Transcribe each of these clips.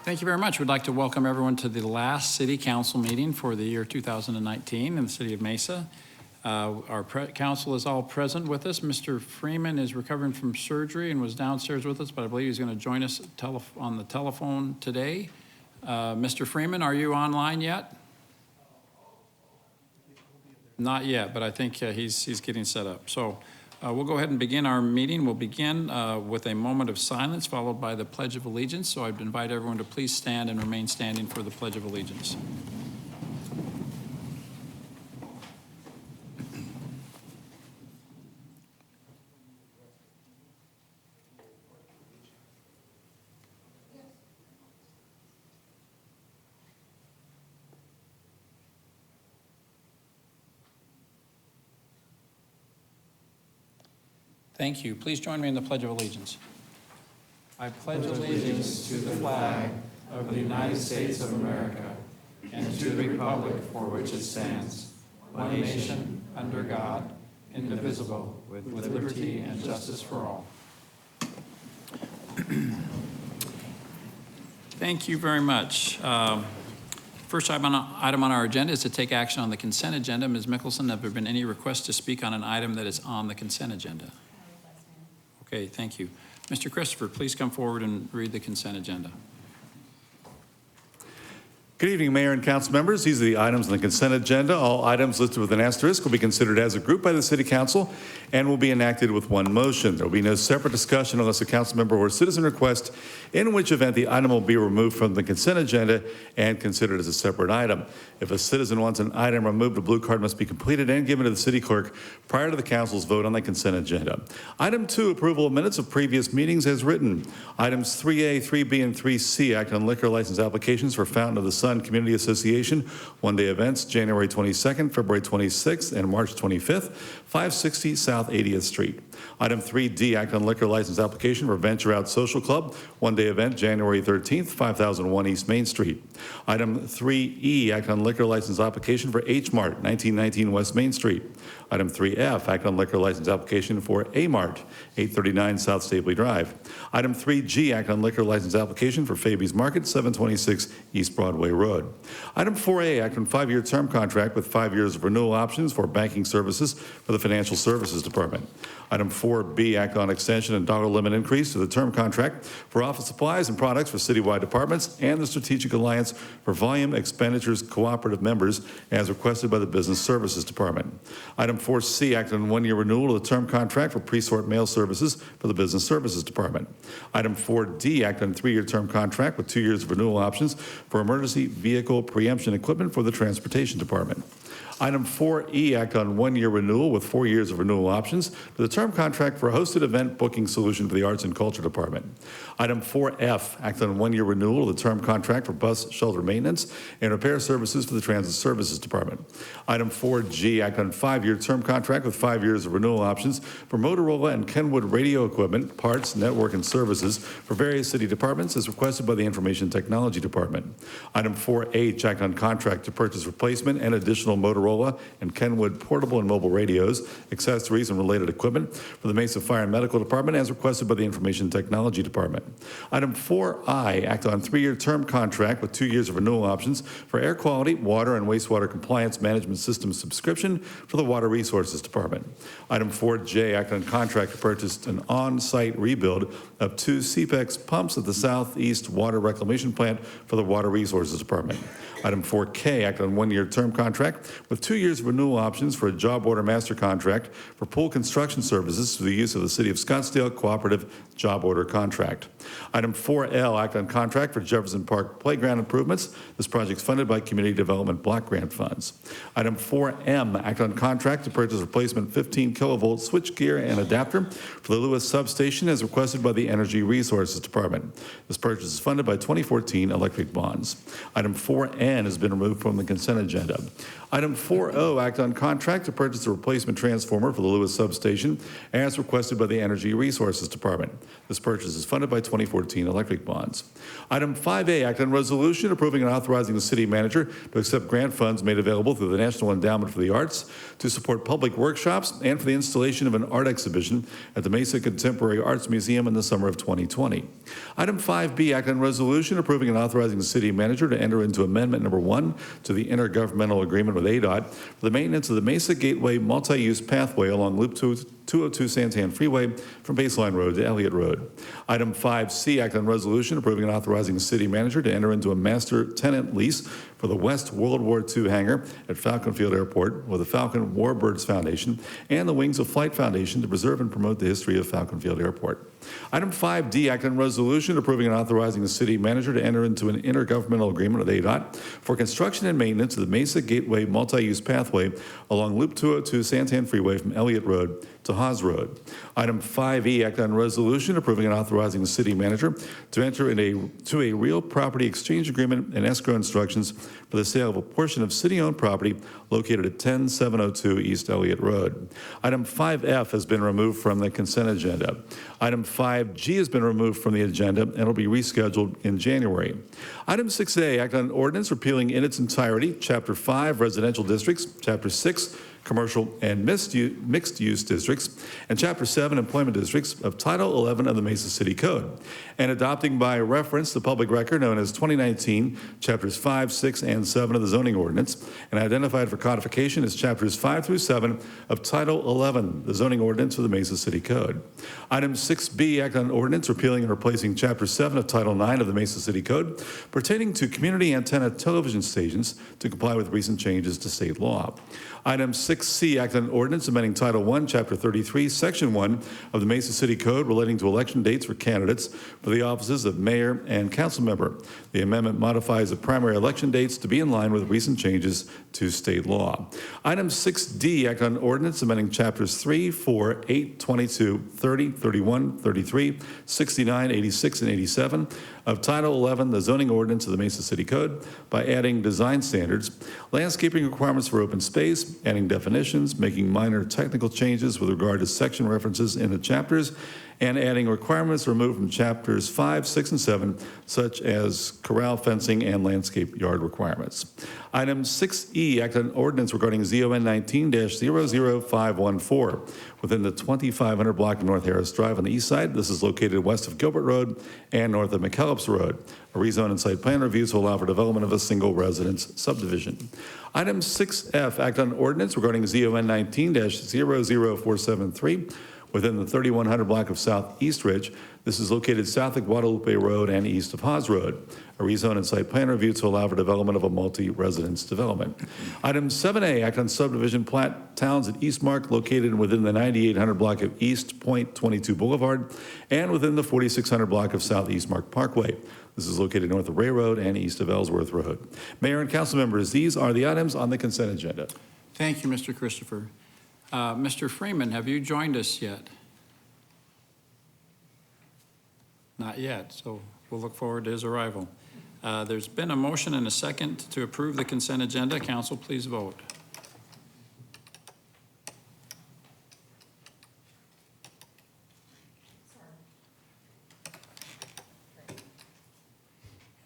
Thank you very much. We'd like to welcome everyone to the last City Council meeting for the year 2019 in the City of Mesa. Our council is all present with us. Mr. Freeman is recovering from surgery and was downstairs with us, but I believe he's going to join us on the telephone today. Mr. Freeman, are you online yet? Not yet, but I think he's getting set up. So we'll go ahead and begin our meeting. We'll begin with a moment of silence followed by the Pledge of Allegiance. So I'd invite everyone to please stand and remain standing for the Pledge of Allegiance. Thank you. Please join me in the Pledge of Allegiance. I pledge allegiance to the flag of the United States of America and to the republic for which it stands, one nation, under God, indivisible, with liberty and justice for all. Thank you very much. First item on our agenda is to take action on the consent agenda. Ms. Mickelson, have there been any requests to speak on an item that is on the consent agenda? Okay, thank you. Mr. Christopher, please come forward and read the consent agenda. Good evening, Mayor and Council members. These are the items on the consent agenda. All items listed with an asterisk will be considered as a group by the City Council and will be enacted with one motion. There will be no separate discussion unless a council member or citizen requests, in which event the item will be removed from the consent agenda and considered as a separate item. If a citizen wants an item removed, a blue card must be completed and given to the city clerk prior to the council's vote on the consent agenda. Item 2, approval of minutes of previous meetings as written. Items 3A, 3B, and 3C, act on liquor license applications for Fountain of the Sun Community Association one-day events, January 22nd, February 26th, and March 25th, 560 South 80th Street. Item 3D, act on liquor license application for Venture Out Social Club, one-day event, January 13th, 5001 East Main Street. Item 3E, act on liquor license application for H Mart, 1919 West Main Street. Item 3F, act on liquor license application for A Mart, 839 South Stapley Drive. Item 3G, act on liquor license application for Fabi's Market, 726 East Broadway Road. Item 4A, act on 5-year term contract with 5 years of renewal options for banking services for the Financial Services Department. Item 4B, act on extension and dollar limit increase to the term contract for office supplies and products for citywide departments and the Strategic Alliance for Volume Expenditures Cooperative members as requested by the Business Services Department. Item 4C, act on 1-year renewal of the term contract for pre-sort mail services for the Business Services Department. Item 4D, act on 3-year term contract with 2 years of renewal options for emergency vehicle preemption equipment for the Transportation Department. Item 4E, act on 1-year renewal with 4 years of renewal options for the term contract for a hosted event booking solution for the Arts and Culture Department. Item 4F, act on 1-year renewal of the term contract for bus shelter maintenance and repair services for the Transit Services Department. Item 4G, act on 5-year term contract with 5 years of renewal options for Motorola and Kenwood radio equipment, parts, network, and services for various city departments as requested by the Information Technology Department. Item 4H, act on contract to purchase replacement and additional Motorola and Kenwood portable and mobile radios, accessories, and related equipment for the Mesa Fire and Medical Department as requested by the Information Technology Department. Item 4I, act on 3-year term contract with 2 years of renewal options for air quality, water, and wastewater compliance management system subscription for the Water Resources Department. Item 4J, act on contract to purchase an on-site rebuild of 2 CPEX pumps at the Southeast Water Reclamation Plant for the Water Resources Department. Item 4K, act on 1-year term contract with 2 years of renewal options for a job order master contract for pool construction services through the use of the City of Scottsdale Cooperative Job Order Contract. Item 4L, act on contract for Jefferson Park playground improvements. This project is funded by Community Development Block Grant funds. Item 4M, act on contract to purchase replacement 15 kilovolt switchgear and adapter for the Lewis substation as requested by the Energy Resources Department. This purchase is funded by 2014 electric bonds. Item 4N has been removed from the consent agenda. Item 4O, act on contract to purchase a replacement transformer for the Lewis substation as requested by the Energy Resources Department. This purchase is funded by 2014 electric bonds. Item 5A, act on resolution approving and authorizing the city manager to accept grant funds made available through the National Endowment for the Arts to support public workshops and for the installation of an art exhibition at the Mesa Contemporary Arts Museum in the summer of 2020. Item 5B, act on resolution approving and authorizing the city manager to enter into amendment number 1 to the intergovernmental agreement with ADOT for the maintenance of the Mesa Gateway multi-use pathway along Loop 202 Santan Freeway from Baseline Road to Elliott Road. Item 5C, act on resolution approving and authorizing the city manager to enter into a master tenant lease for the West World War II hangar at Falcon Field Airport with the Falcon Warbirds Foundation and the Wings of Flight Foundation to preserve and promote the history of Falcon Field Airport. Item 5D, act on resolution approving and authorizing the city manager to enter into an intergovernmental agreement with ADOT for construction and maintenance of the Mesa Gateway multi-use pathway along Loop 202 Santan Freeway from Elliott Road to Haas Road. Item 5E, act on resolution approving and authorizing the city manager to enter into a real property exchange agreement and escrow instructions for the sale of a portion of city-owned property located at 10702 East Elliott Road. Item 5F has been removed from the consent agenda. Item 5G has been removed from the agenda and will be rescheduled in January. Item 6A, act on ordinance repealing in its entirety Chapter 5 residential districts, Chapter 6 commercial and mixed-use districts, and Chapter 7 employment districts of Title 11 of the Mesa City Code, and adopting by reference the public record known as 2019 Chapters 5, 6, and 7 of the zoning ordinance, and identified for codification as Chapters 5 through 7 of Title 11, the zoning ordinance of the Mesa City Code. Item 6B, act on ordinance repealing and replacing Chapter 7 of Title 9 of the Mesa City Code pertaining to community antenna television stations to comply with recent changes to state law. Item 6C, act on ordinance amending Title 1, Chapter 33, Section 1 of the Mesa City Code relating to election dates for candidates for the offices of mayor and council member. The amendment modifies the primary election dates to be in line with recent changes to state law. Item 6D, act on ordinance amending Chapters 3, 4, 8, 22, 30, 31, 33, 69, 86, and 87 of Title 11, the zoning ordinance of the Mesa City Code, by adding design standards, landscaping requirements for open space, adding definitions, making minor technical changes with regard to section references in the chapters, and adding requirements removed from Chapters 5, 6, and 7, such as corral fencing and landscape yard requirements. Item 6E, act on ordinance regarding ZON 19-00514 within the 2500 block of North Harris Drive on the east side. This is located west of Gilbert Road and north of McKellips Road. A rezone and site plan review to allow for development of a single residence subdivision. Item 6F, act on ordinance regarding ZON 19-00473 within the 3100 block of South East Ridge. This is located south of Guadalupe Road and east of Haas Road. A rezone and site plan review to allow for development of a multi-residence development. Item 7A, act on subdivision plat towns at Eastmark located within the 9800 block of East Point 22 Boulevard and within the 4600 block of South Eastmark Parkway. This is located north of Ray Road and east of Ellsworth Road. Mayor and council members, these are the items on the consent agenda. Thank you, Mr. Christopher. Mr. Freeman, have you joined us yet? Not yet, so we'll look forward to his arrival. There's been a motion and a second to approve the consent agenda. Council, please vote.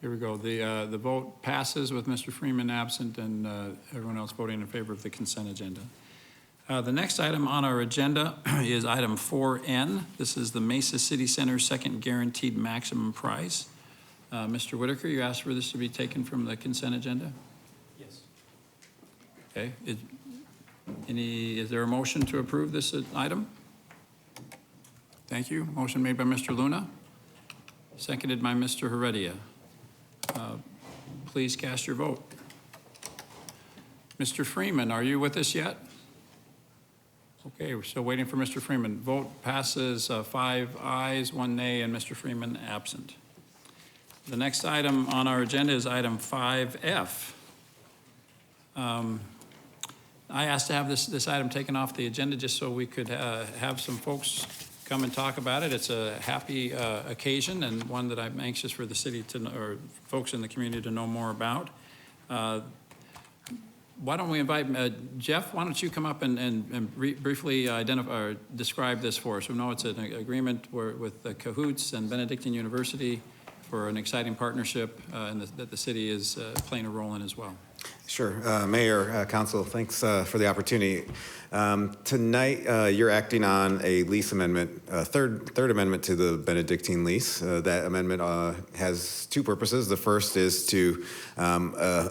Here we go. The vote passes with Mr. Freeman absent and everyone else voting in favor of the consent agenda. The next item on our agenda is item 4N. This is the Mesa City Center second guaranteed maximum price. Mr. Whitaker, you asked for this to be taken from the consent agenda? Yes. Okay. Is there a motion to approve this item? Thank you. Motion made by Mr. Luna, seconded by Mr. Heredia. Please cast your vote. Mr. Freeman, are you with us yet? Okay, we're still waiting for Mr. Freeman. Vote passes 5 ayes, 1 nay, and Mr. Freeman absent. The next item on our agenda is item 5F. I asked to have this item taken off the agenda just so we could have some folks come and talk about it. It's a happy occasion and one that I'm anxious for the city to know, or folks in the community to know more about. why don't we invite Jeff? Why don't you come up and briefly identify or describe this for us? We know it's an agreement with Cahoots and Benedictine University for an exciting partnership that the city is playing a role in as well. Sure. Mayor, Council, thanks for the opportunity. Tonight, you're acting on a lease amendment, third amendment to the Benedictine lease. That amendment has two purposes. The first is to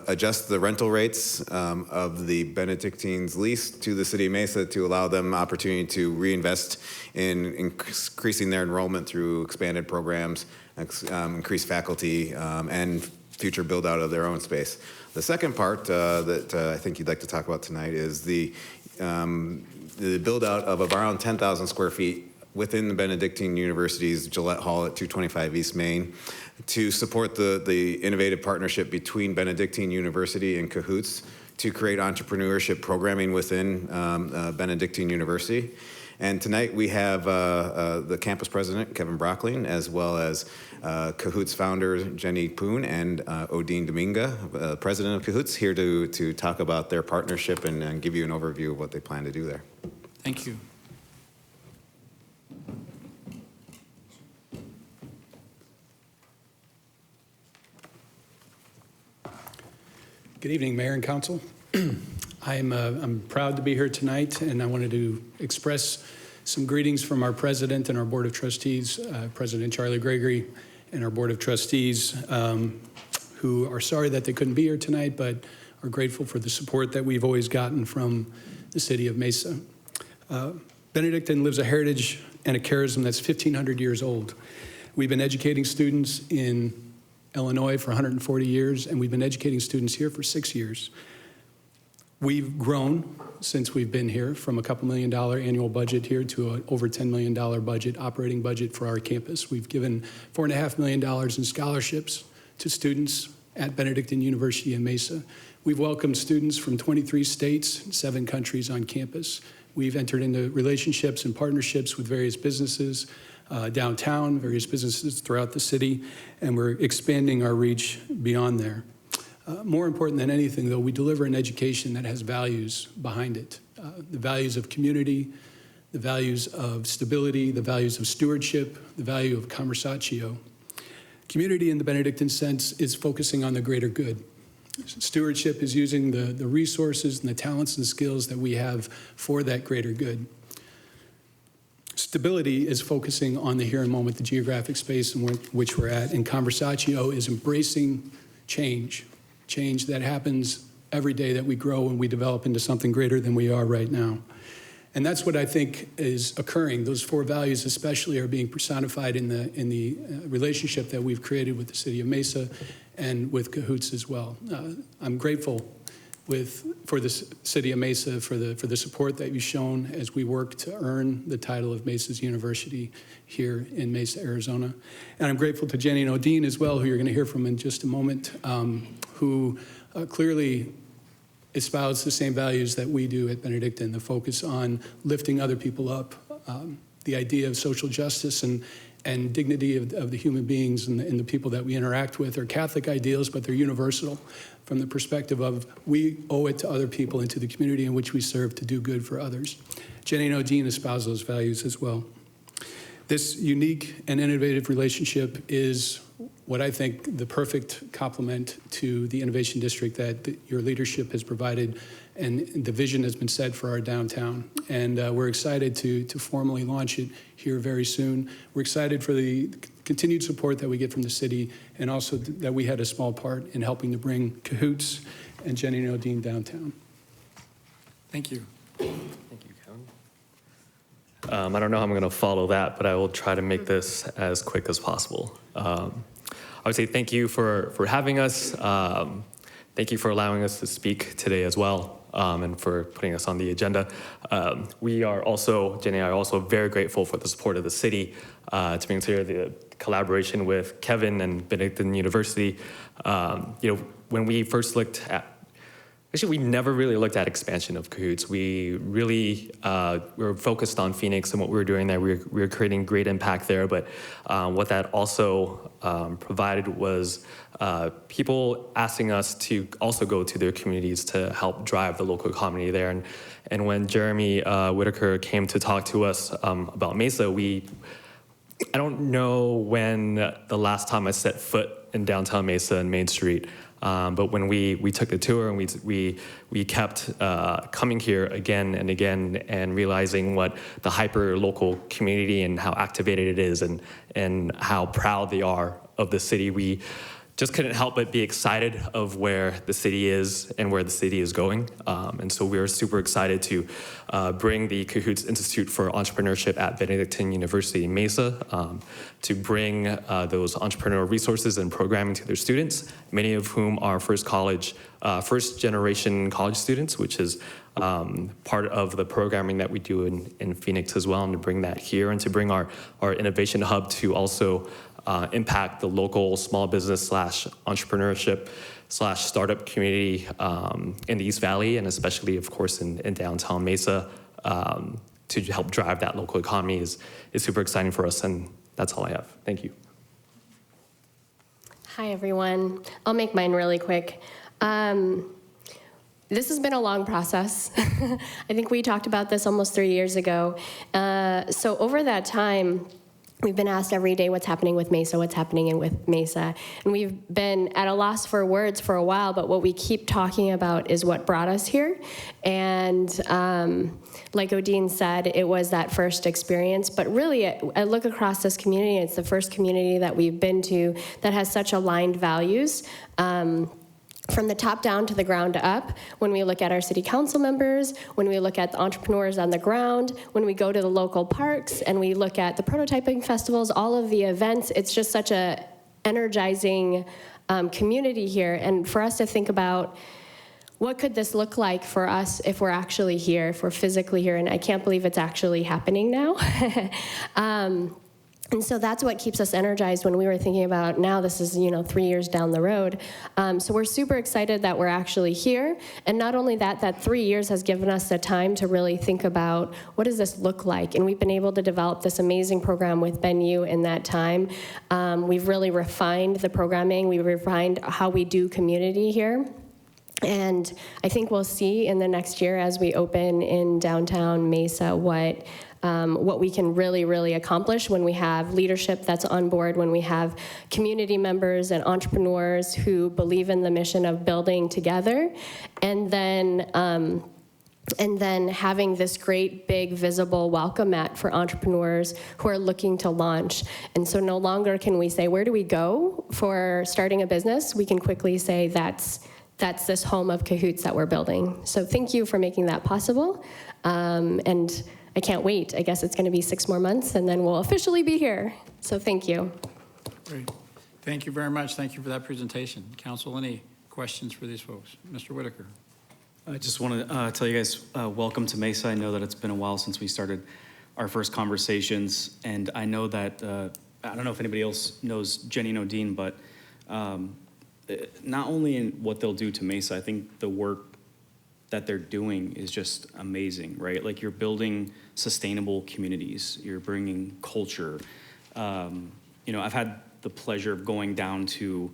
adjust the rental rates of the Benedictine's lease to the City of Mesa to allow them opportunity to reinvest in increasing their enrollment through expanded programs, increased faculty, and future build out of their own space. The second part that I think you'd like to talk about tonight is the build out of around 10,000 square feet within the Benedictine University's Gillette Hall at 225 East Main to support the innovative partnership between Benedictine University and Cahoots to create entrepreneurship programming within Benedictine University. And tonight we have the campus president, Kevin Brockling, as well as Cahoots founder, Jenny Poon, and Odine Dominga, president of Cahoots, here to talk about their partnership and give you an overview of what they plan to do there. Thank you. Good evening, Mayor and Council. I'm proud to be here tonight, and I wanted to express some greetings from our president and our board of trustees, President Charlie Gregory, and our board of trustees, who are sorry that they couldn't be here tonight, but are grateful for the support that we've always gotten from the city of Mesa. Benedictine lives a heritage and a charism that's 1,500 years old. We've been educating students in Illinois for 140 years, and we've been educating students here for 6 years. We've grown since we've been here from a couple $1 million annual budget here to an over $10 million budget, operating budget for our campus. We've given $4.5 million in scholarships to students at Benedictine University in Mesa. We've welcomed students from 23 states, 7 countries on campus. We've entered into relationships and partnerships with various businesses downtown, various businesses throughout the city, and we're expanding our reach beyond there. More important than anything, though, we deliver an education that has values behind it. The values of community, the values of stability, the values of stewardship, the value of conversatio. Community in the Benedictine sense is focusing on the greater good. Stewardship is using the resources and the talents and skills that we have for that greater good. Stability is focusing on the here and moment, the geographic space in which we're at, and conversatio is embracing change that happens every day that we grow and we develop into something greater than we are right now. And that's what I think is occurring. Those 4 values especially are being personified in the relationship that we've created with the city of Mesa and with Cahoots as well. I'm grateful for the city of Mesa for the support that you've shown as we work to earn the title of Mesa's University here in Mesa, Arizona. And I'm grateful to Jenny and Odine as well, who you're going to hear from in just a moment, who clearly espouse the same values that we do at Benedictine, the focus on lifting other people up, the idea of social justice and dignity of the human beings and the people that we interact with are Catholic ideals, but they're universal from the perspective of we owe it to other people and to the community in which we serve to do good for others. Jenny and Odine espouse those values as well. This unique and innovative relationship is what I think the perfect complement to the Innovation District that your leadership has provided, and the vision has been set for our downtown. And we're excited to formally launch it here very soon. We're excited for the continued support that we get from the city, and also that we had a small part in helping to bring Cahoots and Jenny and Odine downtown. Thank you. Thank you, Kevin. I don't know how I'm going to follow that, but I will try to make this as quick as possible. I would say thank you for having us. Thank you for allowing us to speak today as well, and for putting us on the agenda. We are also, Jenny and I are also very grateful for the support of the city to bring together the collaboration with Kevin and Benedictine University. When we first looked at Actually, we never really looked at expansion of Cahoots. We really were focused on Phoenix and what we were doing there. We were creating great impact there, but what that also provided was people asking us to also go to their communities to help drive the local economy there. And when Jeremy Whitaker came to talk to us about Mesa, I don't know when the last time I set foot in downtown Mesa and Main Street. But when we took the tour and we kept coming here again and again and realizing what the hyper local community and how activated it is and how proud they are of the city, we just couldn't help but be excited of where the city is and where the city is going. And so we're super excited to bring the Cahoots Institute for Entrepreneurship at Benedictine University in Mesa to bring those entrepreneurial resources and programming to their students, many of whom are first generation college students, which is part of the programming that we do in Phoenix as well, and to bring that here and to bring our innovation hub to also impact the local small business / entrepreneurship / startup community in the East Valley, and especially, of course, in downtown Mesa, to help drive that local economy is super exciting for us, and that's all I have. Thank you. Hi, everyone. I'll make mine really quick. This has been a long process. I think we talked about this almost 3 years ago. So over that time, we've been asked every day what's happening with Mesa, what's happening with Mesa. And we've been at a loss for words for a while, but what we keep talking about is what brought us here. And like Odin said, it was that first experience. But really, I look across this community, it's the first community that we've been to that has such aligned values. From the top down to the ground up, when we look at our city council members, when we look at the entrepreneurs on the ground, when we go to the local parks and we look at the prototyping festivals, all of the events, it's just such a energizing community here. And for us to think about what could this look like for us if we're actually here, if we're physically here, and I can't believe it's actually happening now. And so that's what keeps us energized when we were thinking about now this is, 3 years down the road. So we're super excited that we're actually here. And not only that 3 years has given us the time to really think about what does this look like? And we've been able to develop this amazing program with Ben Yu in that time. We've really refined the programming. We've refined how we do community here. And I think we'll see in the next year as we open in downtown Mesa what we can really, really accomplish when we have leadership that's on board, when we have community members and entrepreneurs who believe in the mission of building together, and then having this great, big, visible welcome mat for entrepreneurs who are looking to launch. And so no longer can we say, where do we go for starting a business? We can quickly say that's this home of Cahoots that we're building. So thank you for making that possible. And I can't wait. I guess it's going to be 6 more months, and then we'll officially be here. So thank you. Great. Thank you very much. Thank you for that presentation. Council, any questions for these folks? Mr. Whitaker. I just want to tell you guys, welcome to Mesa. I know that it's been a while since we started our first conversations, and I know that, I don't know if anybody else knows Jenny and Odin, but not only in what they'll do to Mesa, I think the work that they're doing is just amazing, right? Like, you're building sustainable communities, you're bringing culture. I've had the pleasure of going down to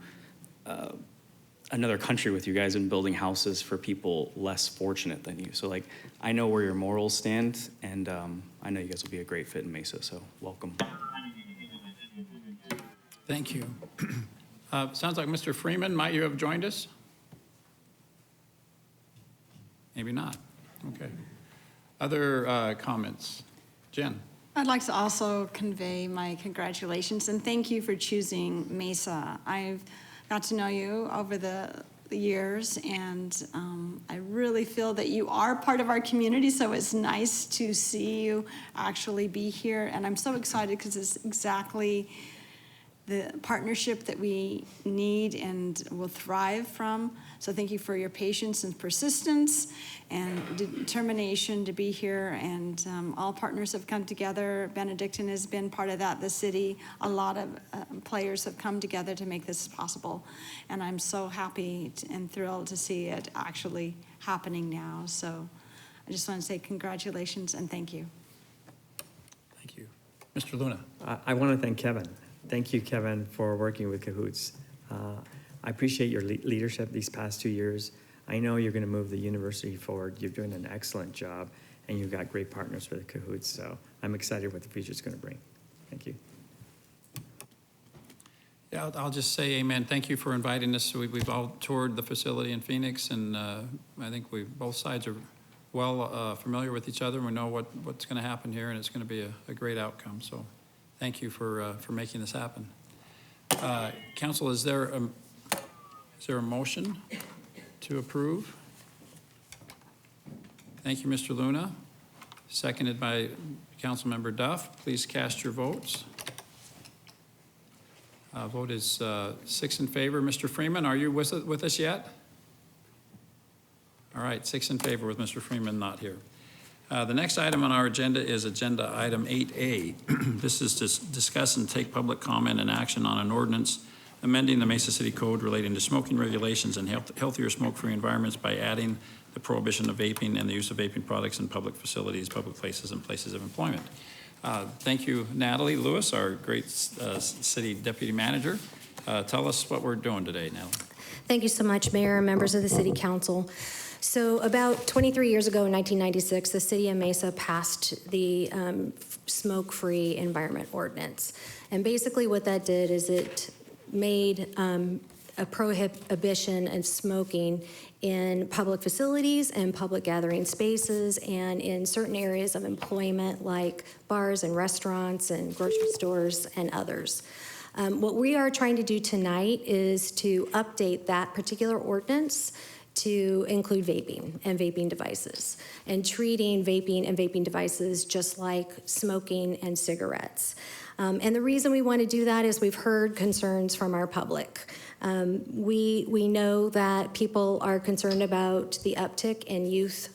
another country with you guys and building houses for people less fortunate than you. So, like, I know where your morals stand, and I know you guys will be a great fit in Mesa, so welcome. Thank you. Sounds like Mr. Freeman, might you have joined us? Maybe not. Okay. Other comments? Jen? I'd like to also convey my congratulations and thank you for choosing Mesa. I've got to know you over the years, and I really feel that you are part of our community, so it's nice to see you actually be here. And I'm so excited because it's exactly the partnership that we need and will thrive from. So thank you for your patience and persistence and determination to be here. And all partners have come together. Benedictine has been part of that, the city. A lot of players have come together to make this possible. And I'm so happy and thrilled to see it actually happening now. So I just want to say congratulations and thank you. Thank you. Mr. Luna. I want to thank Kevin. Thank you, Kevin, for working with Cahoots. I appreciate your leadership these past 2 years. I know you're going to move the university forward. You're doing an excellent job, and you've got great partners for the Cahoots. So I'm excited what the future's going to bring. Thank you. Yeah, I'll just say amen. Thank you for inviting us. We've all toured the facility in Phoenix, and I think both sides are well familiar with each other. We know what's going to happen here, and it's going to be a great outcome. So thank you for making this happen. Council, is there a motion to approve? Thank you, Mr. Luna. Seconded by Councilmember Duff. Please cast your votes. Vote is 6 in favor. Mr. Freeman, are you with us yet? All right, 6 in favor with Mr. Freeman not here. The next item on our agenda is Agenda Item 8A. This is to discuss and take public comment and action on an ordinance amending the Mesa City Code relating to smoking regulations and healthier smoke-free environments by adding the prohibition of vaping and the use of vaping products in public facilities, public places, and places of employment. Thank you, Natalie Lewis, our great city deputy manager. Tell us what we're doing today, Natalie. Thank you so much, Mayor and members of the City Council. So about 23 years ago in 1996, the City of Mesa passed the Smoke-Free Environment Ordinance. And basically what that did is it made a prohibition of smoking in public facilities and public gathering spaces and in certain areas of employment like bars and restaurants and grocery stores and others. What we are trying to do tonight is to update that particular ordinance to include vaping and vaping devices and treating vaping and vaping devices just like smoking and cigarettes. And the reason we want to do that is we've heard concerns from our public. We know that people are concerned about the uptick in youth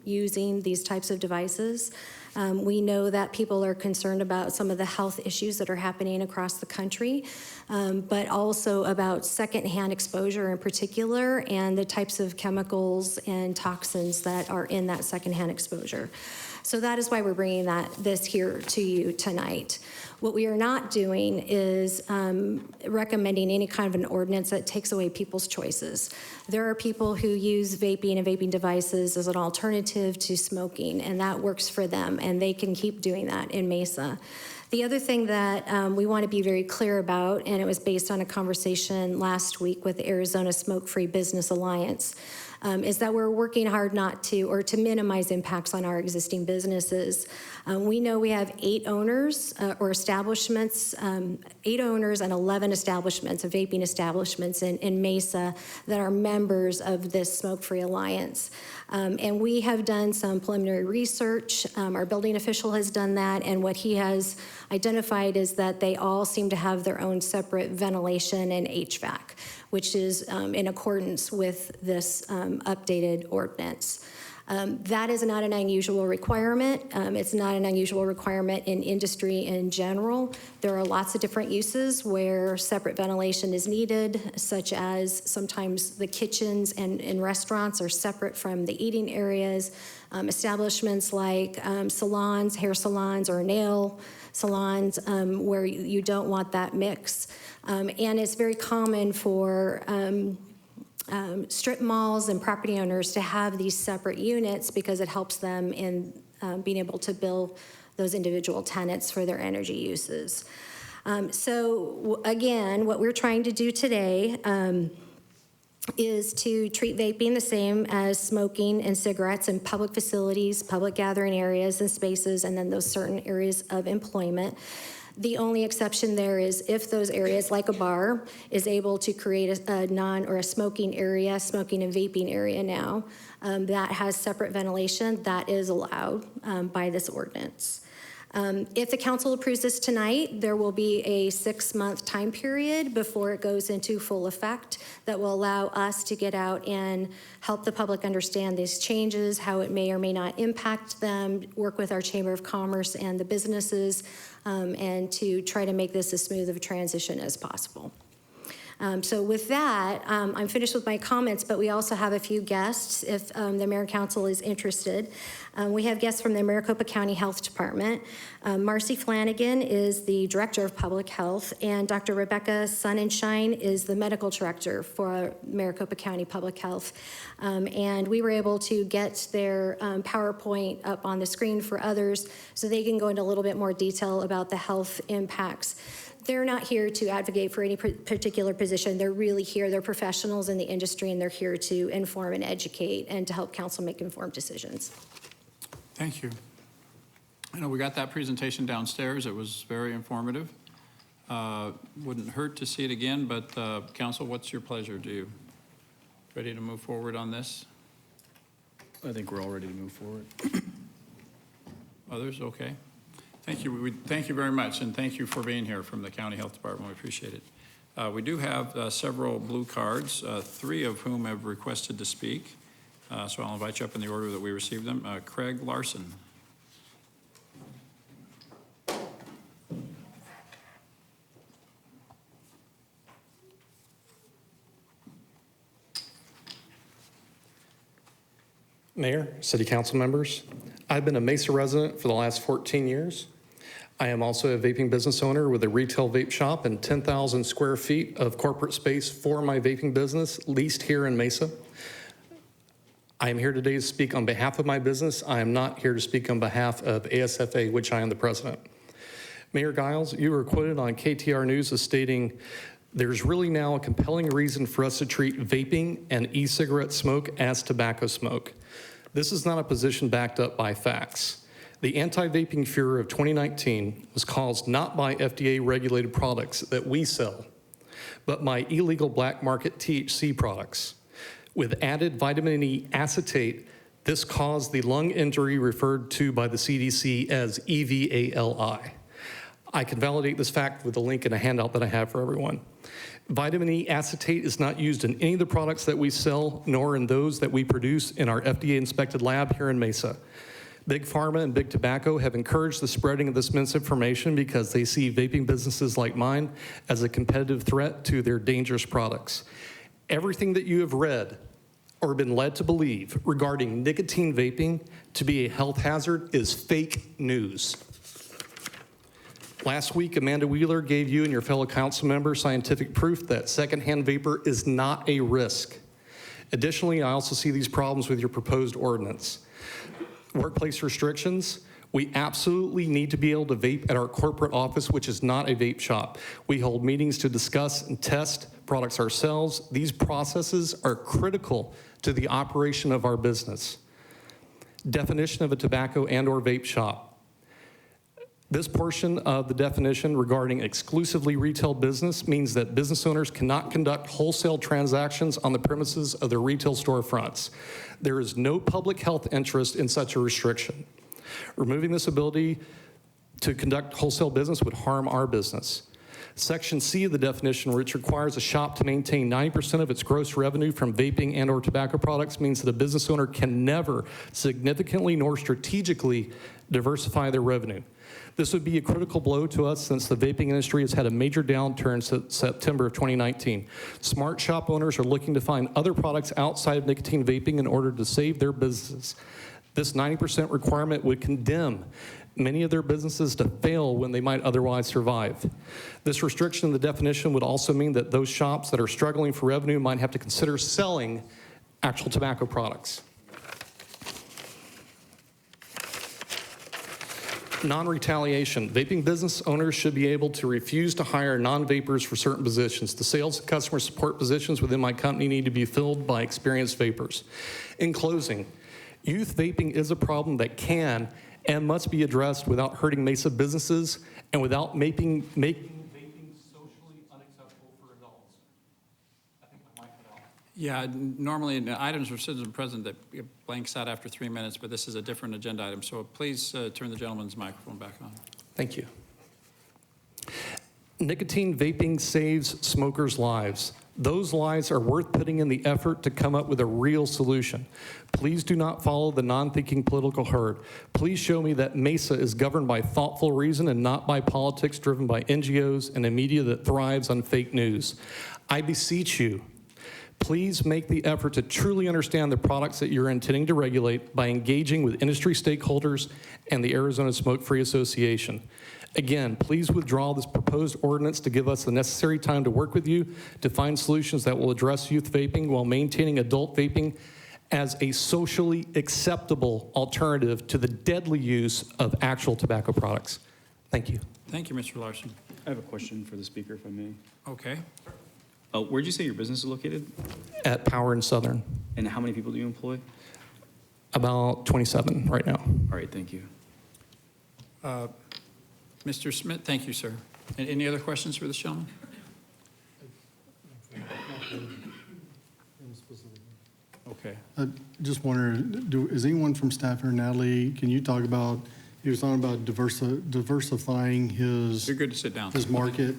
using these types of devices. We know that people are concerned about some of the health issues that are happening across the country, but also about secondhand exposure in particular and the types of chemicals and toxins that are in that secondhand exposure. So that is why we're bringing this here to you tonight. What we are not doing is recommending any kind of an ordinance that takes away people's choices. There are people who use vaping and vaping devices as an alternative to smoking, and that works for them, and they can keep doing that in Mesa. The other thing that we want to be very clear about, and it was based on a conversation last week with the Arizona Smoke-Free Business Alliance, is that we're working hard not to, or to minimize impacts on our existing businesses. We know we have 8 owners or establishments, 8 owners and 11 establishments, of vaping establishments in Mesa that are members of this Smoke-Free Alliance. And we have done some preliminary research. Our building official has done that, and what he has identified is that they all seem to have their own separate ventilation and HVAC, which is in accordance with this updated ordinance. That is not an unusual requirement. It's not an unusual requirement in industry in general. There are lots of different uses where separate ventilation is needed, such as sometimes the kitchens and restaurants are separate from the eating areas. Establishments like salons, hair salons, or nail salons where you don't want that mix. And it's very common for strip malls and property owners to have these separate units because it helps them in being able to bill those individual tenants for their energy uses. So again, what we're trying to do today is to treat vaping the same as smoking and cigarettes in public facilities, public gathering areas and spaces, and then those certain areas of employment. The only exception there is if those areas, like a bar, is able to create a non or a smoking area, smoking and vaping area now, that has separate ventilation, that is allowed by this ordinance. If the council approves this tonight, there will be a 6-month time period before it goes into full effect that will allow us to get out and help the public understand these changes, how it may or may not impact them, work with our Chamber of Commerce and the businesses, and to try to make this as smooth of a transition as possible. So with that, I'm finished with my comments, but we also have a few guests if the Mayor and Council is interested. We have guests from the Maricopa County Health Department. Marcy Flanagan is the Director of Public Health, and Dr. Rebecca Sunenshine is the Medical Director for Maricopa County Public Health. And we were able to get their PowerPoint up on the screen for others so they can go into a little bit more detail about the health impacts. They're not here to advocate for any particular position. They're really here. They're professionals in the industry, and they're here to inform and educate and to help council make informed decisions. Thank you. I know we got that presentation downstairs. It was very informative. Wouldn't hurt to see it again, but council, what's your pleasure? Ready to move forward on this? I think we're all ready to move forward. Others, okay. Thank you. Thank you very much, and thank you for being here from the County Health Department. We appreciate it. We do have several blue cards, 3 of whom have requested to speak. So I'll invite you up in the order that we received them. Craig Larson. Mayor, City Council members, I've been a Mesa resident for the last 14 years. I am also a vaping business owner with a retail vape shop and 10,000 square feet of corporate space for my vaping business leased here in Mesa. I am here today to speak on behalf of my business. I am not here to speak on behalf of ASFA, which I am the president. Mayor Giles, you were quoted on KTR News as stating, "There's really now a compelling reason for us to treat vaping and e-cigarette smoke as tobacco smoke." This is not a position backed up by facts. The anti-vaping furor of 2019 was caused not by FDA-regulated products that we sell, but by illegal black market THC products. With added vitamin E acetate, this caused the lung injury referred to by the CDC as EVALI. I can validate this fact with a link in a handout that I have for everyone. Vitamin E acetate is not used in any of the products that we sell, nor in those that we produce in our FDA-inspected lab here in Mesa. Big Pharma and Big Tobacco have encouraged the spreading of this misinformation because they see vaping businesses like mine as a competitive threat to their dangerous products. Everything that you have read or been led to believe regarding nicotine vaping to be a health hazard is fake news. Last week, Amanda Wheeler gave you and your fellow council members scientific proof that secondhand vapor is not a risk. Additionally, I also see these problems with your proposed ordinance. Workplace restrictions, we absolutely need to be able to vape at our corporate office, which is not a vape shop. We hold meetings to discuss and test products ourselves. These processes are critical to the operation of our business. Definition of a tobacco and/or vape shop. This portion of the definition regarding exclusively retail business means that business owners cannot conduct wholesale transactions on the premises of their retail storefronts. There is no public health interest in such a restriction. Removing this ability to conduct wholesale business would harm our business. Section C of the definition, which requires a shop to maintain 90% of its gross revenue from vaping and/or tobacco products, means that a business owner can never significantly nor strategically diversify their revenue. This would be a critical blow to us since the vaping industry has had a major downturn since September of 2019. Smart shop owners are looking to find other products outside of nicotine vaping in order to save their business. This 90% requirement would condemn many of their businesses to fail when they might otherwise survive. This restriction in the definition would also mean that those shops that are struggling for revenue might have to consider selling actual tobacco products. Non-retaliation. Vaping business owners should be able to refuse to hire non-vapors for certain positions. The sales and customer support positions within my company need to be filled by experienced vapors. In closing, youth vaping is a problem that can and must be addressed without hurting Mesa businesses and without making vaping socially unacceptable for adults. I think my mic cut out. Yeah, normally in items for citizen present that it blanks out after 3 minutes, but this is a different agenda item. So please turn the gentleman's microphone back on. Thank you. Nicotine vaping saves smokers' lives. Those lives are worth putting in the effort to come up with a real solution. Please do not follow the non-thinking political herd. Please show me that Mesa is governed by thoughtful reason and not by politics driven by NGOs and a media that thrives on fake news. I beseech you, please make the effort to truly understand the products that you're intending to regulate by engaging with industry stakeholders and the Arizona Smoke-Free Association. Again, please withdraw this proposed ordinance to give us the necessary time to work with you to find solutions that will address youth vaping while maintaining adult vaping as a socially acceptable alternative to the deadly use of actual tobacco products. Thank you. Thank you, Mr. Larson. I have a question for the speaker, if I may. Okay. Where'd you say your business is located? At Power and Southern, And how many people do you employ? about 27 right now. All right, thank you. Mr. Smith, thank you, sir. Any other questions for this gentleman? Okay. I just wonder, is anyone from staff here, Natalie, can you talk about, he was talking about diversifying his You're good to sit down. his market.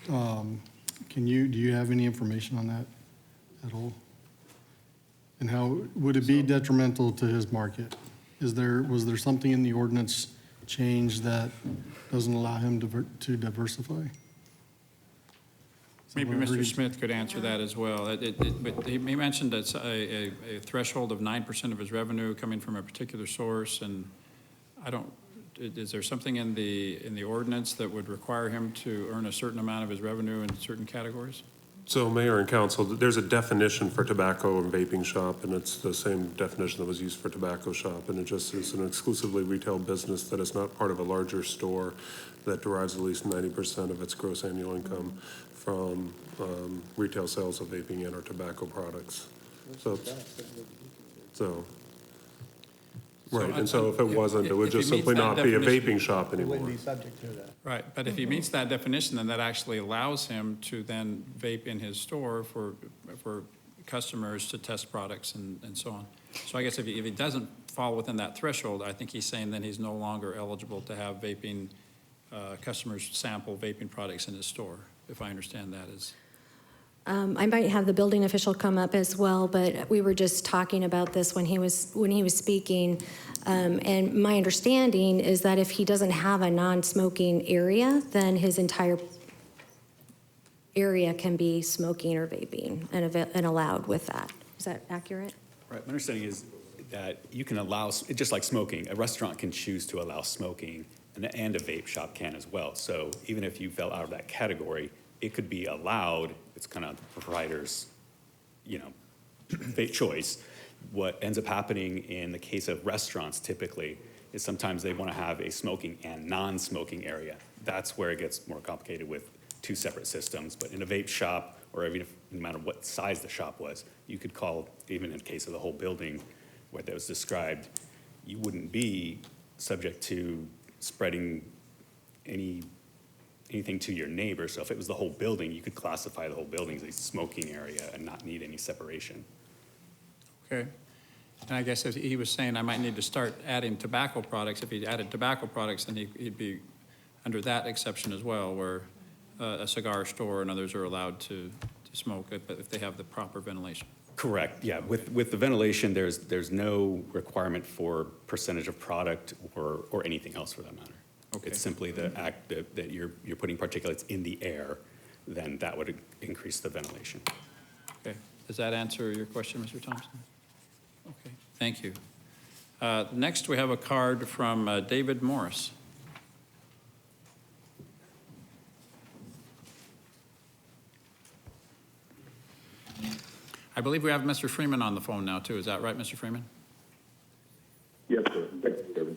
Do you have any information on that at all? And how, would it be detrimental to his market? Was there something in the ordinance change that doesn't allow him to diversify? Maybe Mr. Smith could answer that as well. But he mentioned it's a threshold of 9% of his revenue coming from a particular source, and is there something in the ordinance that would require him to earn a certain amount of his revenue in certain categories? So Mayor and Council, there's a definition for tobacco and vaping shop, and it's the same definition that was used for tobacco shop, and it just is an exclusively retail business that is not part of a larger store that derives at least 90% of its gross annual income from retail sales of vaping and or tobacco products. Right, and so if it wasn't, it would if he just meets simply that not be a definition- vaping shop anymore. Right, but if he meets that definition, then that actually allows him to then vape in his store for customers to test products and so on. So I guess if he doesn't fall within that threshold, I think he's saying then he's no longer eligible to have vaping, customers sample vaping products in his store, if I understand that as. I might have the building official come up as well, but we were just talking about this when he was speaking. And my understanding is that if he doesn't have a non-smoking area, then his entire area can be smoking or vaping and allowed with that. Is that accurate? Right, my understanding is that you can allow, just like smoking, a restaurant can choose to allow smoking and a vape shop can as well. So even if you fell out of that category, it could be allowed. It's kind of the proprietor's, choice. What ends up happening in the case of restaurants typically is sometimes they want to have a smoking and non-smoking area. That's where it gets more complicated with two separate systems. But in a vape shop, or even no matter what size the shop was, you could call, even in the case of the whole building where that was described, you wouldn't be subject to spreading anything to your neighbor. So if it was the whole building, you could classify the whole building as a smoking area and not need any separation. Okay. And I guess if he was saying I might need to start adding tobacco products, if he added tobacco products, then he'd be under that exception as well, where a cigar store and others are allowed to smoke it, but if they have the proper ventilation. Correct, yeah. With the ventilation, there's no requirement for percentage of product or anything else for that matter. Okay. It's simply the act that you're putting particulates in the air, then that would increase the ventilation. Okay. Does that answer your question, Mr. Thompson? Okay, thank you. Next, we have a card from David Morris. I believe we have Mr. Freeman on the phone now, too. Is that right, Mr. Freeman? Yes, sir. Thank you, Kevin.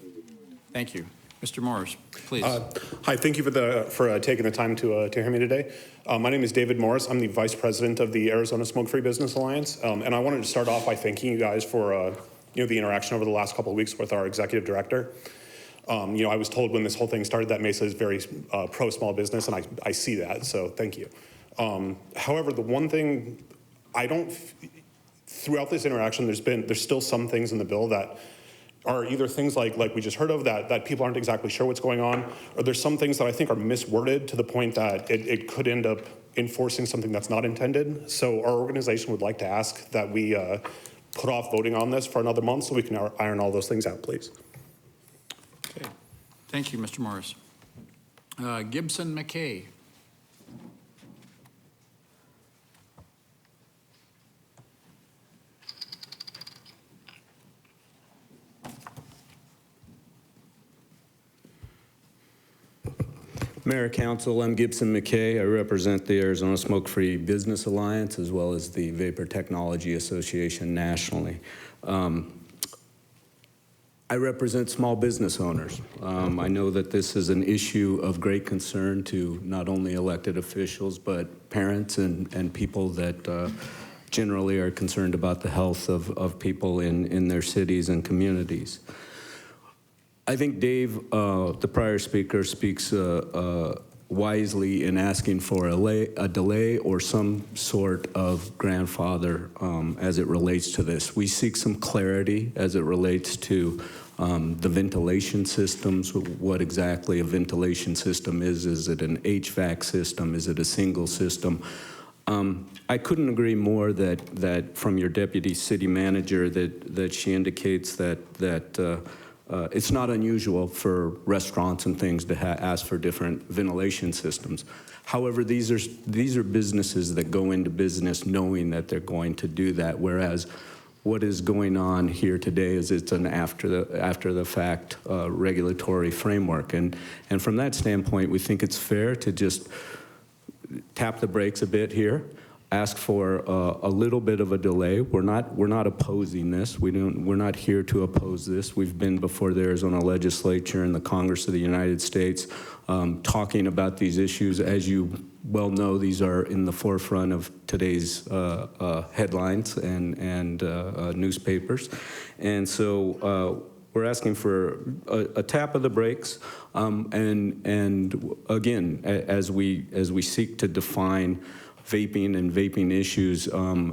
Thank you. Mr. Morris, please. Hi, thank you for taking the time to hear me today. My name is David Morris. I'm the Vice President of the Arizona Smoke-Free Business Alliance. And I wanted to start off by thanking you guys for the interaction over the last couple of weeks with our executive director. I was told when this whole thing started that Mesa is very pro small business, and I see that, so thank you. However, the one thing throughout this interaction, there's still some things in the bill that are either things like we just heard of that people aren't exactly sure what's going on, or there's some things that I think are misworded to the point that it could end up enforcing something that's not intended. So our organization would like to ask that we put off voting on this for another month so we can iron all those things out, please. Okay. Thank you, Mr. Morris. Gibson McKay. Mayor, Council, I'm Gibson McKay. I represent the Arizona Smoke-Free Business Alliance as well as the Vapor Technology Association nationally. I represent small business owners. I know that this is an issue of great concern to not only elected officials, but parents and people that generally are concerned about the health of people in their cities and communities. I think Dave, the prior speaker, speaks wisely in asking for a delay or some sort of grandfather as it relates to this. We seek some clarity as it relates to the ventilation systems, what exactly a ventilation system is. Is it an HVAC system? Is it a single system? I couldn't agree more that from your deputy city manager that she indicates that it's not unusual for restaurants and things to ask for different ventilation systems. However, these are businesses that go into business knowing that they're going to do that, whereas what is going on here today is it's an after the fact regulatory framework. And from that standpoint, we think it's fair to just tap the brakes a bit here, ask for a little bit of a delay. We're not opposing this. We're not here to oppose this. We've been before the Arizona legislature and the Congress of the United States talking about these issues. As you well know, these are in the forefront of today's headlines and newspapers. And so we're asking for a tap of the brakes, and again, as we seek to define vaping and vaping issues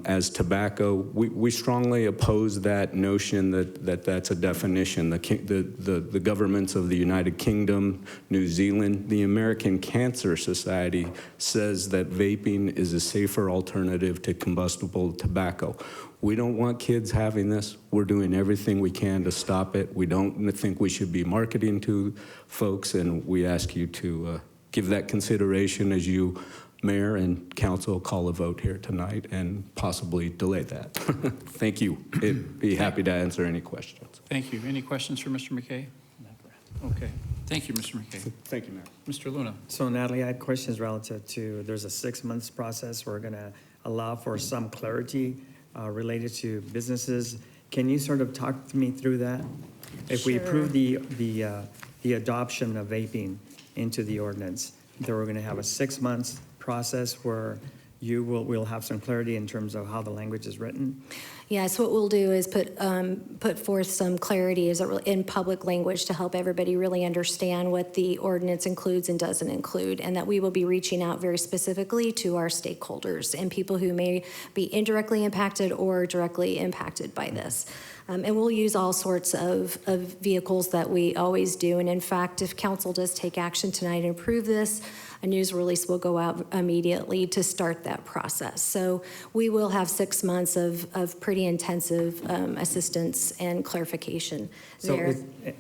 as tobacco, we strongly oppose that notion that's a definition. The governments of the United Kingdom, New Zealand, the American Cancer Society says that vaping is a safer alternative to combustible tobacco. We don't want kids having this. We're doing everything we can to stop it. We don't think we should be marketing to folks, and we ask you to give that consideration as you, Mayor and Council, call a vote here tonight and possibly delay that. Thank you. I'd be happy to answer any questions. Thank you. Any questions for Mr. McKay? Okay. Thank you, Mr. McKay. Thank you, Mayor. Mr. Luna. So Natalie, I had questions relative to, there's a 6 months process. We're going to allow for some clarity related to businesses. Can you sort of talk me through that? If we approve the adoption of vaping into the ordinance, then we're going to have a 6 months process where we'll have some clarity in terms of how the language is written? Yes, what we'll do is put forth some clarity in public language to help everybody really understand what the ordinance includes and doesn't include, and that we will be reaching out very specifically to our stakeholders and people who may be indirectly impacted or directly impacted by this. And we'll use all sorts of vehicles that we always do. And in fact, if council does take action tonight and approve this, a news release will go out immediately to start that process. So we will have 6 months of pretty intensive assistance and clarification there.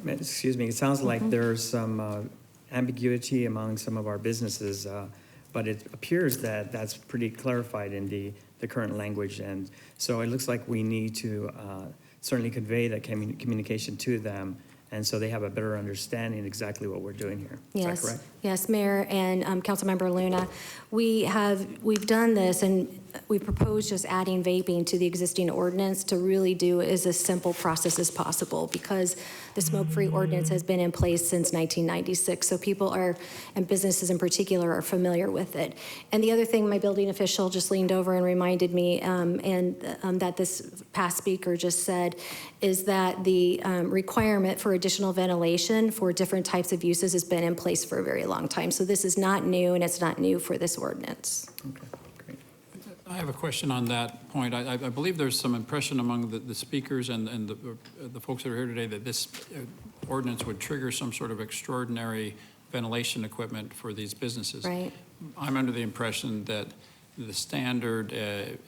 Excuse me, it sounds like there's some ambiguity among some of our businesses, but it appears that that's pretty clarified in the current language. And so it looks like we need to certainly convey that communication to them, and so they have a better understanding exactly what we're doing here. Is that correct? Yes, Mayor and Councilmember Luna. We've done this, and we proposed just adding vaping to the existing ordinance to really do as a simple process as possible, because the smoke-free ordinance has been in place since 1996, so people and businesses in particular, are familiar with it. And the other thing my building official just leaned over and reminded me, that this past speaker just said, is that the requirement for additional ventilation for different types of uses has been in place for a very long time. So this is not new, and it's not new for this ordinance. Okay, great. I have a question on that point. I believe there's some impression among the speakers and the folks that are here today that this ordinance would trigger some sort of extraordinary ventilation equipment for these businesses. Right. I'm under the impression that the standard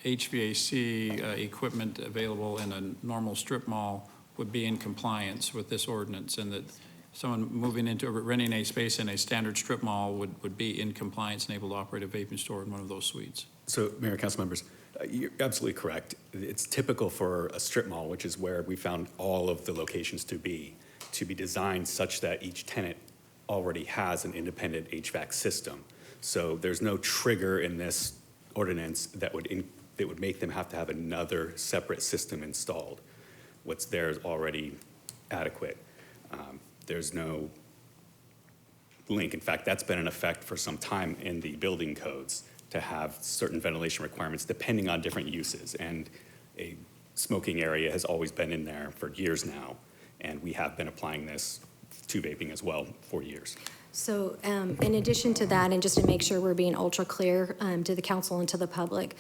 HVAC equipment available in a normal strip mall would be in compliance with this ordinance, and that someone moving into renting a space in a standard strip mall would be in compliance and able to operate a vaping store in one of those suites. So, Mayor and council members, you're absolutely correct. It's typical for a strip mall, which is where we found all of the locations to be designed such that each tenant already has an independent HVAC system. So there's no trigger in this ordinance that would make them have to have another separate system installed. What's there is already adequate. There's no link. In fact, that's been in effect for some time in the building codes to have certain ventilation requirements depending on different uses. And a smoking area has always been in there for years now. And we have been applying this to vaping as well for years. So in addition to that, and just to make sure we're being ultra clear to the council and to the public,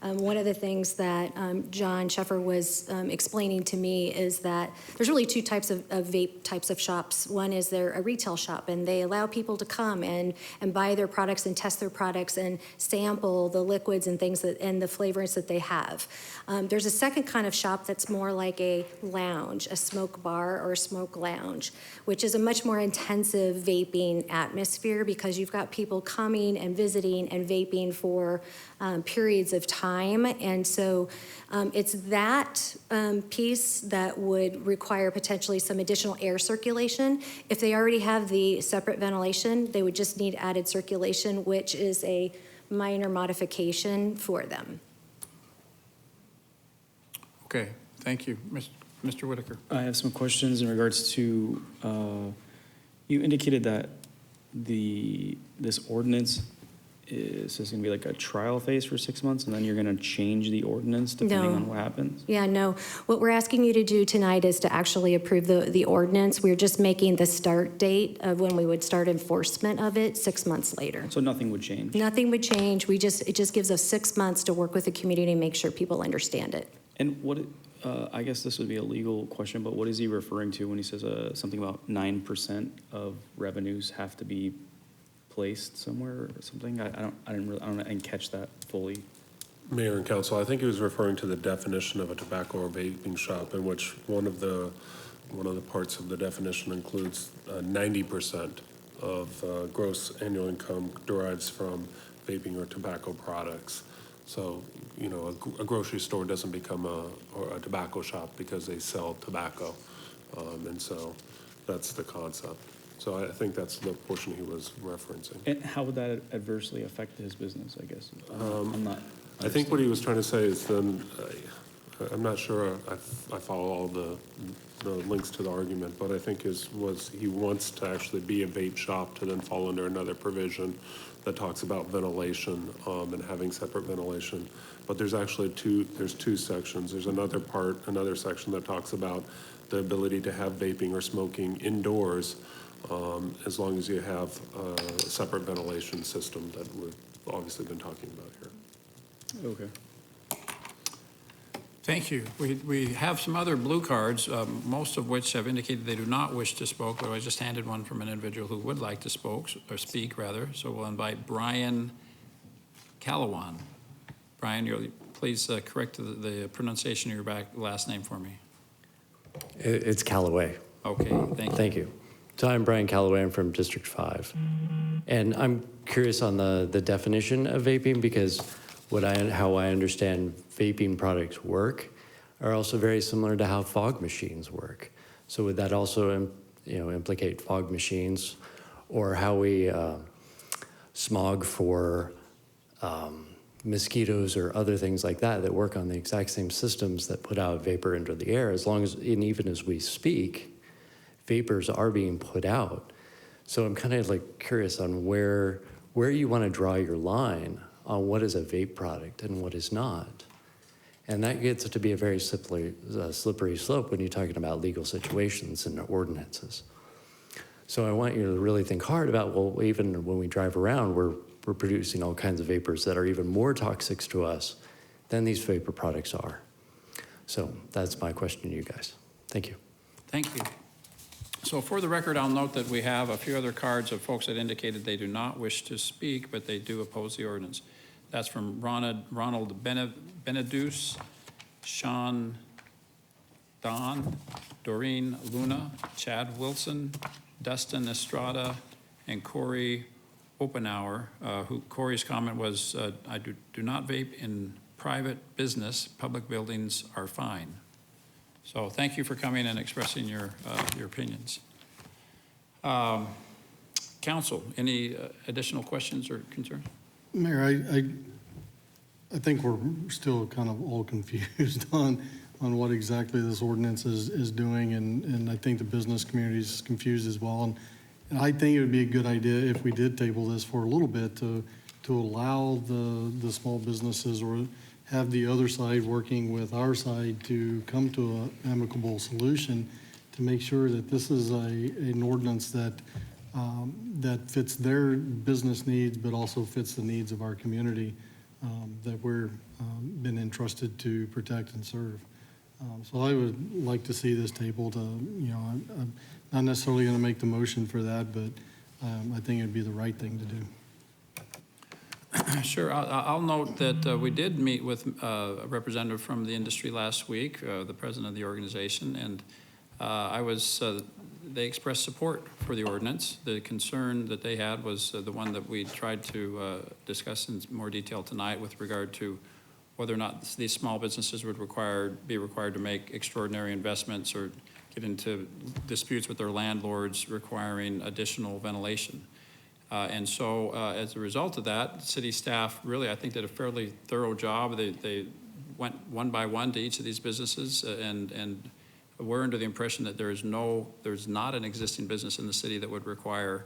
one of the things that John Sheffer was explaining to me is that there's really two types of vape types of shops. One is they're a retail shop, and they allow people to come and buy their products and test their products and sample the liquids and things and the flavors that they have. There's a second kind of shop that's more like a lounge, a smoke bar or a smoke lounge, which is a much more intensive vaping atmosphere because you've got people coming and visiting and vaping for periods of time. And so it's that piece that would require potentially some additional air circulation. If they already have the separate ventilation, they would just need added circulation, which is a minor modification for them. Okay, thank you. Mr. Whitaker. I have some questions in regards to, you indicated that this ordinance is going to be like a trial phase for 6 months, and then you're going to change the ordinance depending on what happens? Yeah, no. What we're asking you to do tonight is to actually approve the ordinance. We're just making the start date of when we would start enforcement of it 6 months later. So nothing would change? Nothing would change. It just gives us 6 months to work with the community and make sure people understand it. And what, I guess this would be a legal question, but what is he referring to when he says something about 9% of revenues have to be placed somewhere or something? I didn't catch that fully. Mayor and council, I think he was referring to the definition of a tobacco or vaping shop, in which one of the parts of the definition includes 90% of gross annual income derives from vaping or tobacco products. So, you know, a grocery store doesn't become a tobacco shop because they sell tobacco. And so that's the concept. So I think that's the portion he was referencing. And how would that adversely affect his business, I guess? I'm not. I think what he was trying to say is then, I'm not sure I follow all the links to the argument, but I think he wants to actually be a vape shop to then fall under another provision that talks about ventilation and having separate ventilation. But there's actually two sections. There's another section that talks about the ability to have vaping or smoking indoors as long as you have a separate ventilation system that we've obviously been talking about here. Okay. Thank you. We have some other blue cards, most of which have indicated they do not wish to speak, but I just handed one from an individual who would like to speak rather. So we'll invite Brian Calawan. Brian, please correct the pronunciation of your last name for me. It's Callaway. Okay, thank you. Thank you. So I'm Brian Callaway. I'm from District 5. And I'm curious on the definition of vaping because how I understand vaping products work are also very similar to how fog machines work. So would that also implicate fog machines or how we smog for mosquitoes or other things like that work on the exact same systems that put out vapor into the air, as long as, and even as we speak, vapors are being put out. So I'm kind of like curious on where you want to draw your line on what is a vape product and what is not. And that gets to be a very slippery slope when you're talking about legal situations and ordinances. So I want you to really think hard about, well, even when we drive around, we're we're producing all kinds of vapors that are even more toxic to us than these vapor products are. So that's my question to you guys. Thank you. Thank you. So for the record, I'll note that we have a few other cards of folks that indicated they do not wish to speak, but they do oppose the ordinance. That's from Ronald Benedus, Sean Don, Doreen Luna, Chad Wilson, Dustin Estrada, and Corey Oppenauer, who Corey's comment was, I do not vape in private business. Public buildings are fine. So thank you for coming and expressing your opinions. Council, any additional questions or concerns? Mayor, I think we're still kind of all confused on what exactly this ordinance is doing, and I think the business community is confused as well. And I think it would be a good idea if we did table this for a little bit to allow the small businesses or have the other side working with our side to come to an amicable solution to make sure that this is an ordinance that fits their business needs, but also fits the needs of our community that we're been entrusted to protect and serve. So I would like to see this tabled. I'm not necessarily going to make the motion for that, but I think it'd be the right thing to do. Sure. I'll note that we did meet with a representative from the industry last week, the president of the organization, and they expressed support for the ordinance. The concern that they had was the one that we tried to discuss in more detail tonight with regard to whether or not these small businesses would be required to make extraordinary investments or get into disputes with their landlords requiring additional ventilation. And so as a result of that, city staff really, I think, did a fairly thorough job. They went one by one to each of these businesses, and we're under the impression that there's not an existing business in the city that would require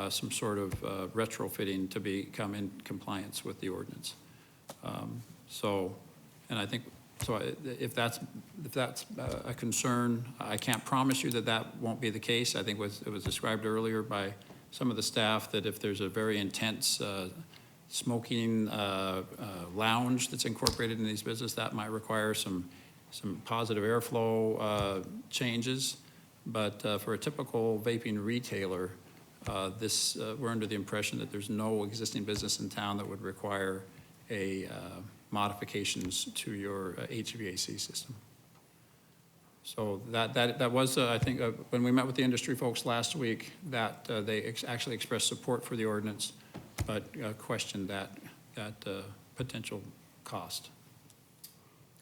some sort of retrofitting to become in compliance with the ordinance. And I think, if that's a concern, I can't promise you that that won't be the case. I think it was described earlier by some of the staff that if there's a very intense smoking lounge that's incorporated in these businesses, that might require some positive airflow changes. But for a typical vaping retailer, we're under the impression that there's no existing business in town that would require modifications to your HVAC system. So that was, I think, when we met with the industry folks last week, that they actually expressed support for the ordinance, but questioned that potential cost.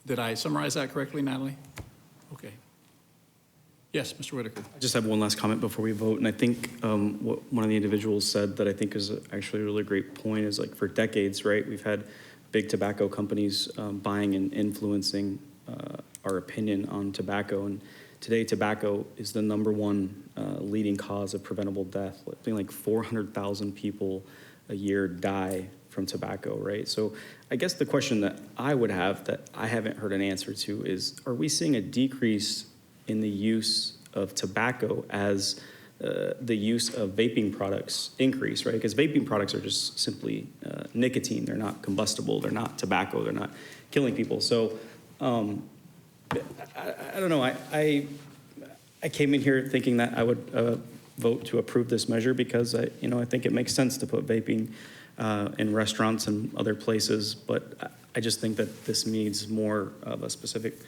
Did I summarize that correctly, Natalie? Okay. Yes, Mr. Whitaker. I just have one last comment before we vote, and I think what one of the individuals said that I think is actually a really great point is, like, for decades, right, we've had big tobacco companies buying and influencing our opinion on tobacco, and today tobacco is the #1 leading cause of preventable death. I think like 400,000 people a year die from tobacco, right? So I guess the question that I would have that I haven't heard an answer to is, are we seeing a decrease in the use of tobacco as the use of vaping products increase, right? Because vaping products are just simply nicotine. They're not combustible. They're not tobacco. They're not killing people. So I don't know. I came in here thinking that I would vote to approve this measure because I think it makes sense to put vaping in restaurants and other places, but I just think that this needs more of a specific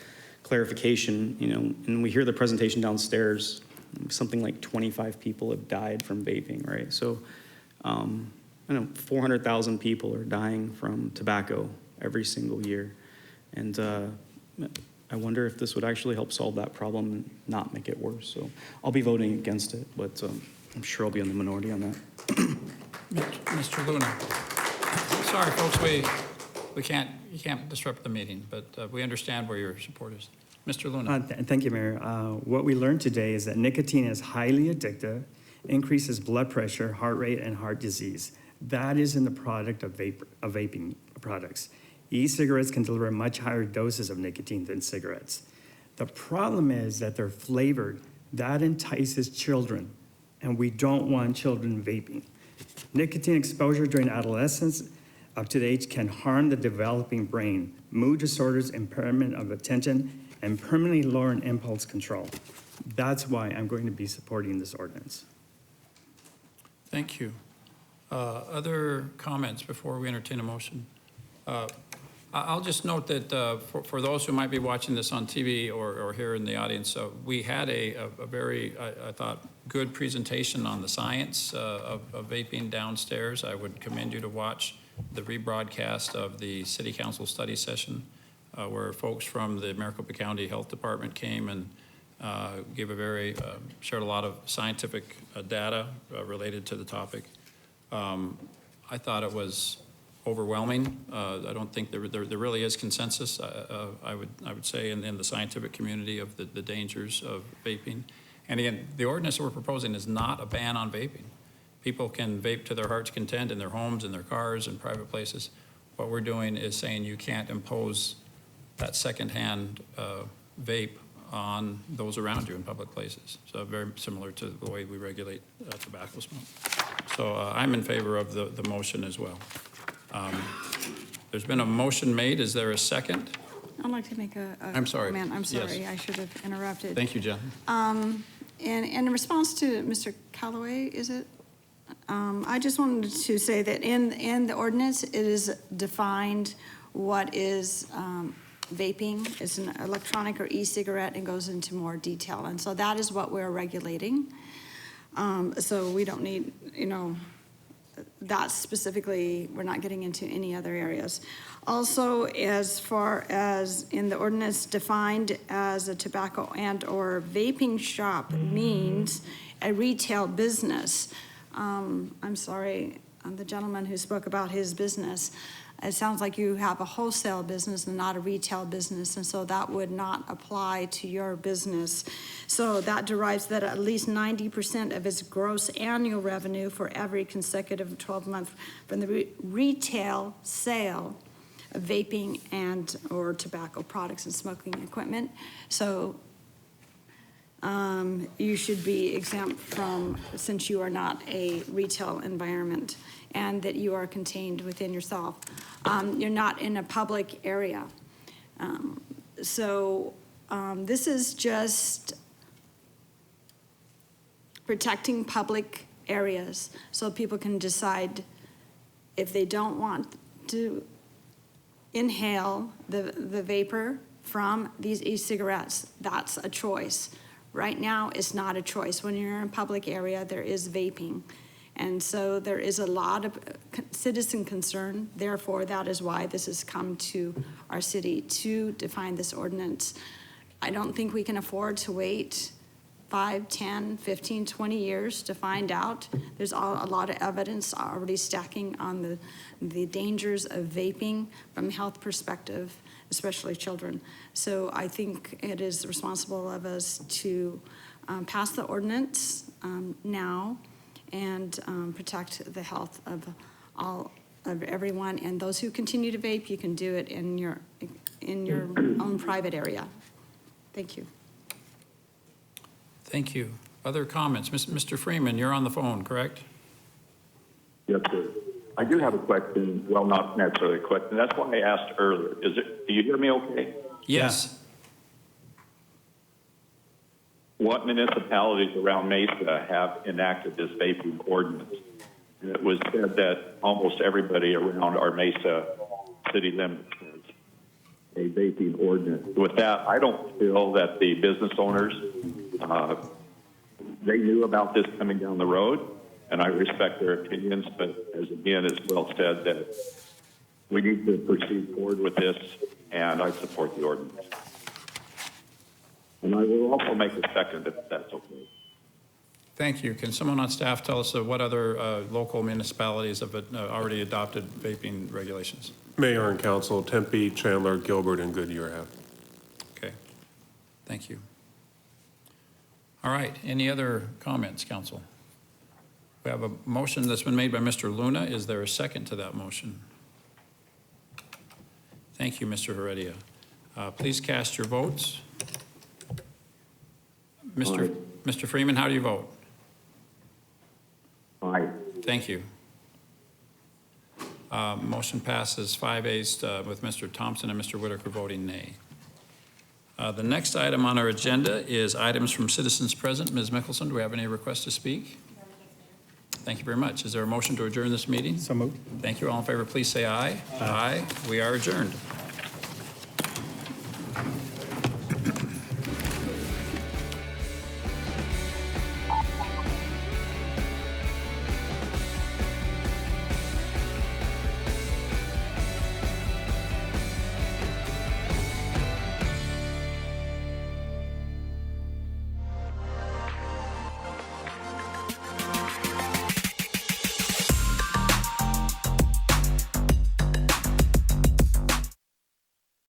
clarification. And we hear the presentation downstairs. Something like 25 people have died from vaping, right? So, 400,000 people are dying from tobacco every single year, and I wonder if this would actually help solve that problem and not make it worse. So I'll be voting against it, but I'm sure I'll be in the minority on that. Mr. Luna. Sorry, folks, you can't disrupt the meeting, but we understand where your support is. Mr. Luna. Thank you, Mayor. What we learned today is that nicotine is highly addictive, increases blood pressure, heart rate, and heart disease. That is in the product of vaping products. E-cigarettes can deliver much higher doses of nicotine than cigarettes. The problem is that they're flavored. That entices children, and we don't want children vaping. Nicotine exposure during adolescence up to the age can harm the developing brain, mood disorders, impairment of attention, and permanently lower impulse control. That's why I'm going to be supporting this ordinance. Thank you. Other comments before we entertain a motion? I'll just note that for those who might be watching this on TV or here in the audience, we had a very, I thought, good presentation on the science of vaping downstairs. I would commend you to watch the rebroadcast of the City Council study session where folks from the Maricopa County Health Department came and gave shared a lot of scientific data related to the topic. I thought it was overwhelming. I don't think there really is consensus, I would say, in the scientific community of the dangers of vaping. And again, the ordinance that we're proposing is not a ban on vaping. People can vape to their heart's content in their homes, in their cars, in private places. What we're doing is saying you can't impose that secondhand vape on those around you in public places. So very similar to the way we regulate tobacco smoke. So I'm in favor of the motion as well. There's been a motion made. Is there a second? I'd like to make a I'm sorry. comment. I'm sorry, Yes. I should have interrupted. Thank you, Jen. In response to Mr. Callaway, is it? I just wanted to say that in the ordinance, it is defined what is vaping. It's an electronic or e-cigarette and goes into more detail. And so that is what we're regulating. So we don't need, that specifically, we're not getting into any other areas. Also, as far as in the ordinance defined as a tobacco and/or vaping shop means a retail business. I'm sorry, the gentleman who spoke about his business. It sounds like you have a wholesale business and not a retail business, and so that would not apply to your business. So that derives that at least 90% of its gross annual revenue for every consecutive 12-month from the retail sale of vaping and or tobacco products and smoking equipment. So you should be exempt from, since you are not a retail environment and that you are contained within yourself. You're not in a public area. This is just protecting public areas so people can decide if they don't want to inhale the vapor from these e-cigarettes. That's a choice. Right now, it's not a choice. When you're in a public area, there is vaping. And so there is a lot of citizen concern. Therefore, that is why this has come to our city to define this ordinance. I don't think we can afford to wait 5, 10, 15, 20 years to find out. There's a lot of evidence already stacking on the dangers of vaping from a health perspective, especially children. So I think it is responsible of us to pass the ordinance now and protect the health of everyone. And those who continue to vape, you can do it in your own private area. Thank you. Thank you. Other comments? Mr. Freeman, you're on the phone, correct? Yes, sir. I do have a question. Well, not necessarily a question. That's why I asked earlier. Do you hear me okay? Yes. What municipalities around Mesa have enacted this vaping ordinance? It was said that almost everybody around our Mesa city limits has a vaping ordinance. With that, I don't feel that the business owners, they knew about this coming down the road, and I respect their opinions, but as again, it's well said that we need to proceed forward with this, and I support the ordinance. And I will also make a second if that's okay. Thank you. Can someone on staff tell us what other local municipalities have already adopted vaping regulations? Mayor and council, Tempe, Chandler, Gilbert, and Goodyear have. Okay. Thank you. All right. Any other comments, council? We have a motion that's been made by Mr. Luna. Is there a second to that motion? Thank you, Mr. Heredia. Please cast your votes. Mr. Freeman, how do you vote? Aye. Thank you. Motion passes 5 ayes with Mr. Thompson and Mr. Whitaker voting nay. The next item on our agenda is items from citizens present. Ms. Mickelson, do we have any requests to speak? Thank you very much. Is there a motion to adjourn this meeting? So moved. Thank you. All in favor, please say aye. Aye. We are adjourned.